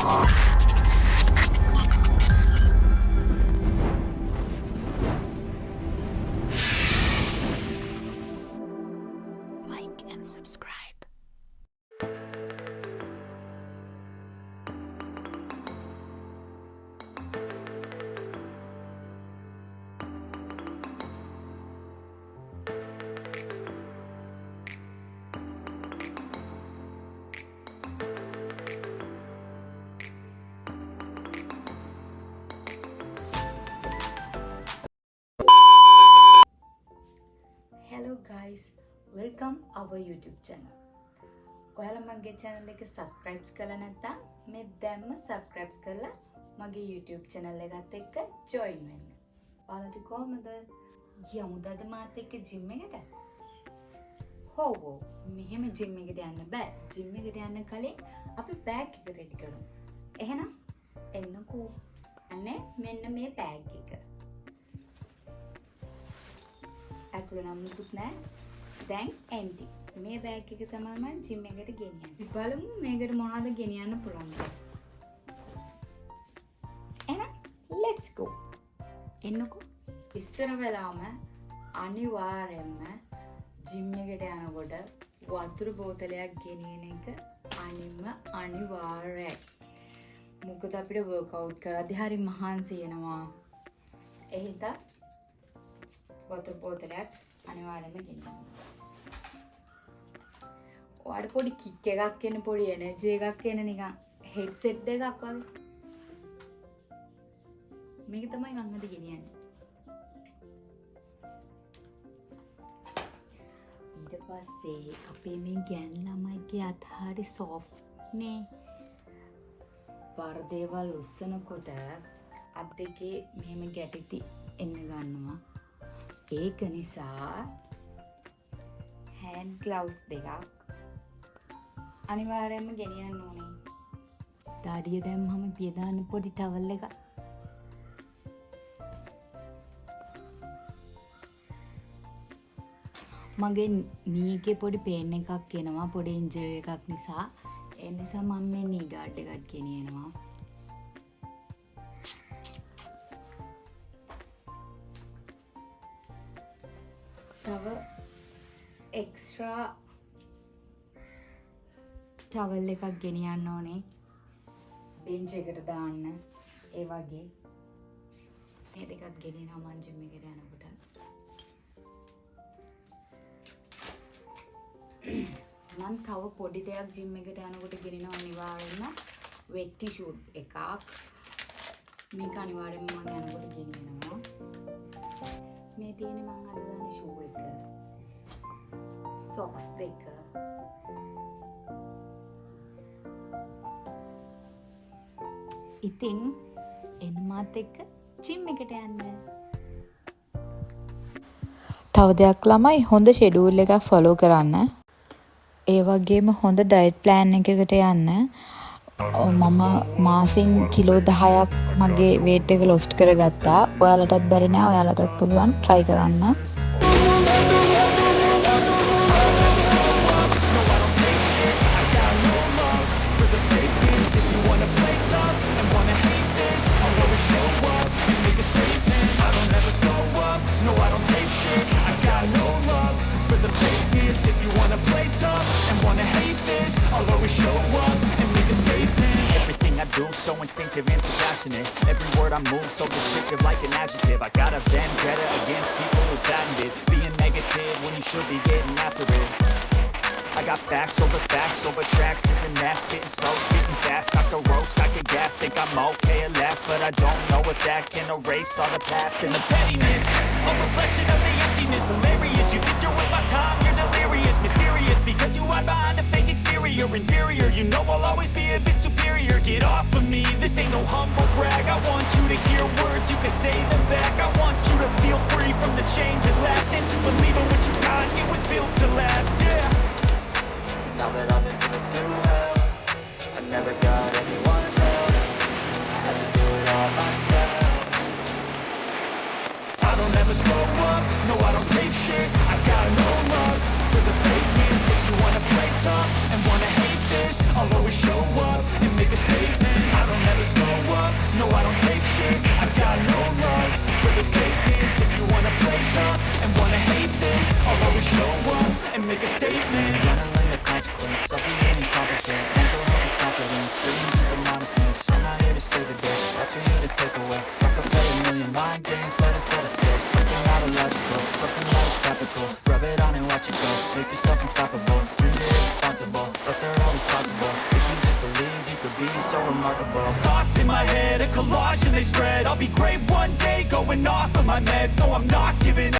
Like and subscribe. Hello guys, welcome our YouTube channel. ඔයාලා මගේ channel එක subscribe කරලා නැත්නම් මේ දැම්ම subscribe කරලා මගේ YouTube channel එකත් එක්ක join වෙන්න. ඔයාලට කොහමද යමුද අද මාත් එක්ක gym එකට? හොව් මෙහෙම gym එකට යන්න බෑ. gym එකට යන්න කලින් අපි bag එක ready කරමු. එහෙනම් එන්නකෝ. අනේ මෙන්න මේ bag එක. ඇතුළේ නම් මුකුත් නැහැ. දැන් empty. මේ බෑග් එක තමයි මම ජිම් එකට ගෙනියන්නේ. අපි බලමු මේකට මොනවද ගෙනියන්න පුළුවන් කියලා. එහෙනම් let's go. එන්නකෝ. ඉස්සර වෙලාවම අනිවාර්යෙන්ම ජිම් එකට යනකොට වතුර බෝතලයක් ගෙනියන එක අනිවාර්යයි. මොකද අපිට workout කරද්දී හරි මහන්සි වෙනවා. ඒ හින්දා වතුර බෝතලයක් අනිවාර්යයෙන්ම ගෙනියන්න. ඔයාලට පොඩි කික් එකක් එන්න පොඩි එනර්ජි එකක් එන්න නිකන් හෙඩ්සෙට් එකක් වගේ. මේක තමයි මම අද ගෙනියන්නේ. ඊට පස්සේ අපේ මේ ගෑන් ළමයිගේ අත හරි සොෆ්ට් නේ. වර්ධේවල් උස්සනකොට අත් දෙකේ මෙහෙම ගැටිති එන්න ගන්නවා. ඒක නිසා hand gloves දෙකක් අනිවාර්යයෙන්ම ගෙනියන්න ඕනේ. දාඩිය දැම්මම පියදාන පොඩි ටවල් එකක්. මගේ නී එකේ පොඩි පේන් එකක් එනවා පොඩි ඉන්ජරි එකක් නිසා. ඒ නිසා මම මේ නී ගාඩ් එකක් ගෙනියනවා. තව එක්ස්ට්‍රා ටවල් එකක් ගෙනියන්න ඕනේ බෙන්ච් එකට දාන්න. ඒ වගේ මේ දෙකත් ගෙනියනවා මං ජිම් එකට යනකොට. මම තව පොඩි දෙයක් ජිම් එකට යනකොට ගෙනියනවා අනිවාර්යෙන්ම වෙට් ටිෂූ එකක්. මේක අනිවාර්යෙන්ම මම යනකොට ගෙනියනවා. මේ තියෙන්නේ මං අද දාන ෂූ එක. සොක්ස් දෙක. ඉතින් එන්න මාත් එක්ක ජිම් එකට යන්න. තව දෙයක් ළමයි හොඳ ෂෙඩියුල් එකක් ෆලෝ කරන්න. ඒ වගේම හොඳ ඩයට් ප්ලෑන් එකකට යන්න. මම මාසෙන් කිලෝ 10ක් මගේ weight එක lost කරගත්තා. ඔයාලටත් බැරි නෑ. ඔයාලටත් පුළුවන් try කරන්න. So instinctive and so passionate. Every word I move so descriptive like an adjective. I got a vendetta against people who patented being negative when you should be getting after it. I got facts over tracks. Isn't that spitting slow, spitting fast? Not the roast, I get gas. Think I'm okay at last, but I don't know if that can erase all the past and the pettiness. A reflection of the emptiness. Hilarious, you think you're with my time, you're delirious, mysterious because you hide behind a fake exterior. Inferior, you know I'll always be a bit superior. Get off of me, this ain't no humble brag. I want you to hear words, you can say them back. I want you to feel free from the chains at last, and to believe in what you got, it was built to last, yeah. Now that I've been through hell, I never got anyone's help. I had to do it all myself. I don't ever slow up, no I don't take shit. I got no love for the fakeness. If you wanna play tough and wanna hate this, I'll always show up and make a statement. I statement. Gonna learn the consequence of being incompetent. Mental health is confidence, dreams and some honestness. I'm not here to save the day, that's for you to take away. I could play a million mind games, but instead I say something not illogical, something that is topical. Rub it on and watch it go, make yourself unstoppable. Dreams are irresponsible, but they're always possible. If you just believe, you could be so remarkable. Thoughts in my head, a collage and they spread. I'll be great one day, going off of my meds. No, I'm not giving